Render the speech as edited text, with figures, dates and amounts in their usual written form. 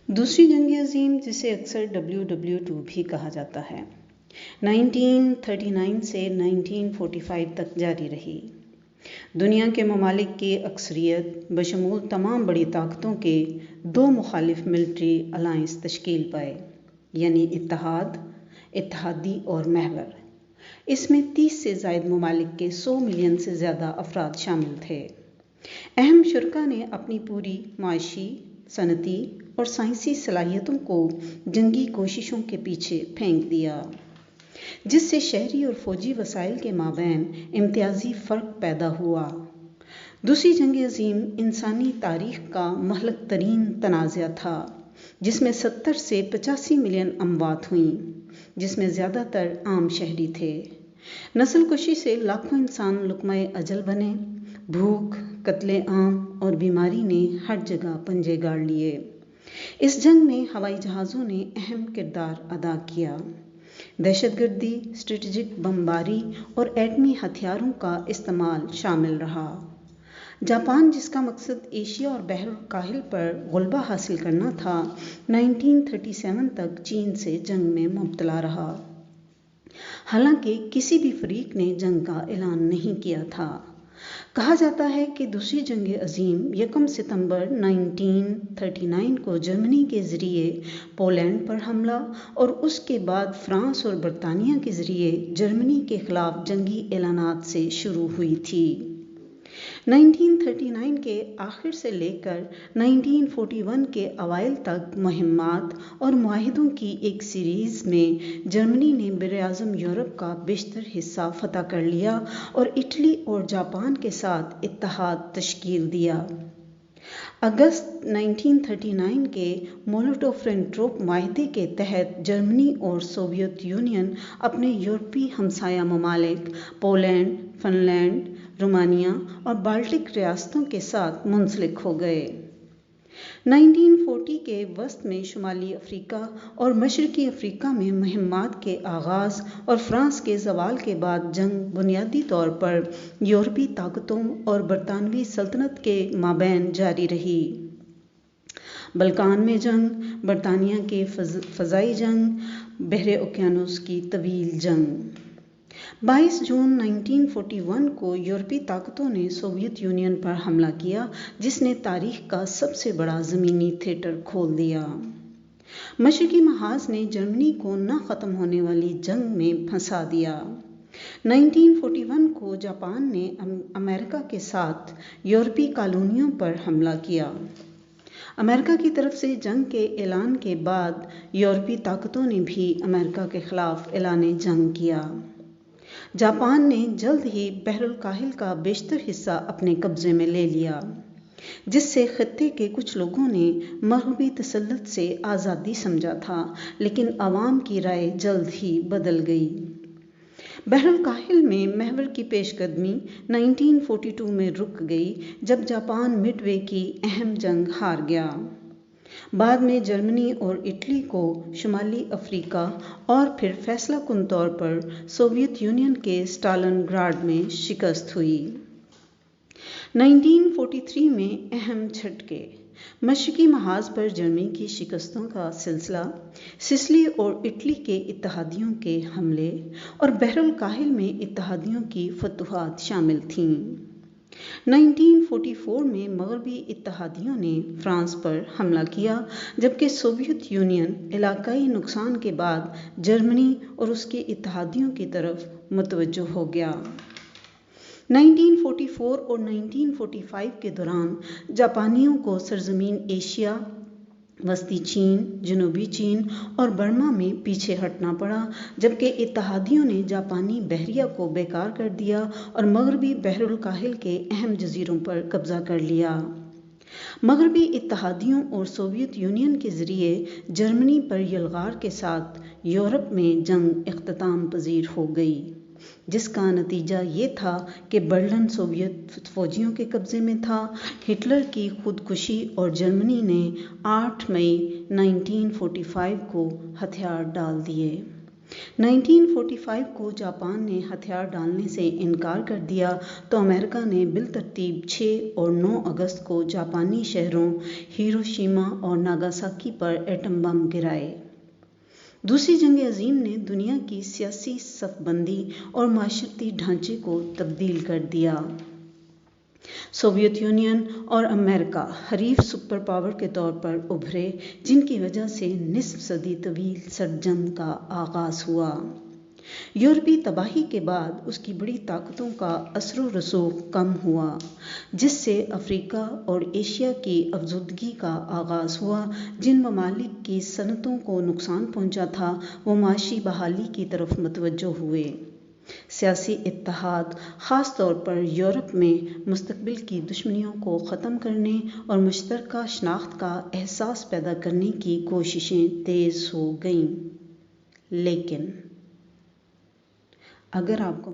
دوسری جنگ عظیم، جسے اکثر WW2 بھی کہا جاتا ہے، 1939 سے 1945 تک جاری رہی۔ دنیا کے ممالک کی اکثریت بشمول تمام بڑی طاقتوں کے دو مخالف ملٹری الائنس تشکیل پائے، یعنی اتحادی اور محور۔ اس میں 30 سے زائد ممالک کے 100 ملین سے زیادہ افراد شامل تھے۔ اہم شرکاء نے اپنی پوری معاشی، صنعتی اور سائنسی صلاحیتوں کو جنگی کوششوں کے پیچھے پھینک دیا، جس سے شہری اور فوجی وسائل کے مابین امتیازی فرق پیدا ہوا۔ دوسری جنگ عظیم انسانی تاریخ کا مہلک ترین تنازع تھا، جس میں 70 سے 85 ملین اموات ہوئیں، جس میں زیادہ تر عام شہری تھے۔ نسل کشی سے لاکھوں انسان لقمہ اجل بنے۔ بھوک، قتل عام اور بیماری نے ہر جگہ پنجے گاڑ لیے۔ اس جنگ میں ہوائی جہازوں نے اہم کردار ادا کیا۔ دہشت گردی، اسٹریٹجک بمباری اور ایٹمی ہتھیاروں کا استعمال شامل رہا۔ جاپان، جس کا مقصد ایشیا اور بحر الکاہل پر غلبہ حاصل کرنا تھا، 1937 تک چین سے جنگ میں مبتلا رہا، حالانکہ کسی بھی فریق نے جنگ کا اعلان نہیں کیا تھا۔ کہا جاتا ہے کہ دوسری جنگ عظیم 1 ستمبر 1939 کو جرمنی کے ذریعے پولینڈ پر حملہ اور اس کے بعد فرانس اور برطانیہ کے ذریعے جرمنی کے خلاف جنگی اعلانات سے شروع ہوئی تھی۔ 1939 کے آخر سے لے کر 1941 کے اوائل تک مہمات اور معاہدوں کی ایک سیریز میں جرمنی نے براعظم یورپ کا بیشتر حصہ فتح کر لیا اور اٹلی اور جاپان کے ساتھ اتحاد تشکیل دیا۔ اگست 1939 کے مولوٹوف رینٹروپ معاہدے کے تحت جرمنی اور سوویت یونین اپنے یورپی ہمسایہ ممالک پولینڈ، فن لینڈ، رومانیہ اور بالٹک ریاستوں کے ساتھ منسلک ہو گئے۔ 1940 کے وسط میں شمالی افریقہ اور مشرقی افریقہ میں مہمات کے آغاز اور فرانس کے زوال کے بعد جنگ بنیادی طور پر یورپی طاقتوں اور برطانوی سلطنت کے مابین جاری رہی۔ بلکان میں جنگ، برطانیہ کی فضائی جنگ، بحر اوقیانوس کی طویل جنگ۔ 22 جون 1941 کو یورپی طاقتوں نے سوویت یونین پر حملہ کیا، جس نے تاریخ کا سب سے بڑا زمینی تھیٹر کھول دیا۔ مشرقی محاذ نے جرمنی کو نہ ختم ہونے والی جنگ میں پھنسا دیا۔ 1941 کو جاپان نے امریکہ کے ساتھ یورپی کالونیوں پر حملہ کیا۔ امریکہ کی طرف سے جنگ کے اعلان کے بعد یورپی طاقتوں نے بھی امریکہ کے خلاف اعلان جنگ کیا۔ جاپان نے جلد ہی بحر الکاہل کا بیشتر حصہ اپنے قبضے میں لے لیا، جس سے خطے کے کچھ لوگوں نے مغربی تسلط سے آزادی سمجھا تھا، لیکن عوام کی رائے جلد ہی بدل گئی۔ بحر الکاہل میں محور کی پیش قدمی 1942 میں رک گئی، جب جاپان مڈ وے کی اہم جنگ ہار گیا۔ بعد میں جرمنی اور اٹلی کو شمالی افریقہ اور پھر فیصلہ کن طور پر سوویت یونین کے اسٹالن گراڈ میں شکست ہوئی۔ 1943 میں اہم جھٹکے: مشرقی محاذ پر جرمنی کی شکستوں کا سلسلہ، سسلی اور اٹلی کے اتحادیوں کے حملے اور بحر الکاہل میں اتحادیوں کی فتوحات شامل تھیں۔ 1944 میں مغربی اتحادیوں نے فرانس پر حملہ کیا، جبکہ سوویت یونین علاقائی نقصان کے بعد جرمنی اور اس کے اتحادیوں کی طرف متوجہ ہو گیا۔ 1944 اور 1945 کے دوران جاپانیوں کو سرزمین ایشیا، وسطی چین، جنوبی چین اور برما میں پیچھے ہٹنا پڑا، جبکہ اتحادیوں نے جاپانی بحریہ کو بیکار کر دیا اور مغربی بحر الکاہل کے اہم جزیروں پر قبضہ کر لیا۔ مغربی اتحادیوں اور سوویت یونین کے ذریعے جرمنی پر یلغار کے ساتھ یورپ میں جنگ اختتام پذیر ہو گئی، جس کا نتیجہ یہ تھا کہ برلن سوویت فوجیوں کے قبضے میں تھا۔ ہٹلر کی خودکشی اور جرمنی نے 8 مئی 1945 کو ہتھیار ڈال دیے۔ 1945 کو جاپان نے ہتھیار ڈالنے سے انکار کر دیا تو امریکہ نے بالترتیب 6 اور 9 اگست کو جاپانی شہروں ہیروشیما اور ناگاساکی پر ایٹم بم گرائے۔ دوسری جنگ عظیم نے دنیا کی سیاسی صف بندی اور معاشرتی ڈھانچے کو تبدیل کر دیا۔ سوویت یونین اور امریکہ حریف سپر پاور کے طور پر ابھرے، جن کی وجہ سے نصف صدی طویل سرد جنگ کا آغاز ہوا۔ یورپی تباہی کے بعد اس کی بڑی طاقتوں کا اثر و رسوخ کم ہوا، جس سے افریقہ اور ایشیا کی افزودگی کا آغاز ہوا۔ جن ممالک کی صنعتوں کو نقصان پہنچا تھا وہ معاشی بحالی کی طرف متوجہ ہوئے۔ سیاسی اتحاد، خاص طور پر یورپ میں مستقبل کی دشمنیوں کو ختم کرنے اور مشترکہ شناخت کا احساس پیدا کرنے کی کوششیں تیز ہو گئیں۔ لیکن اگر آپ کو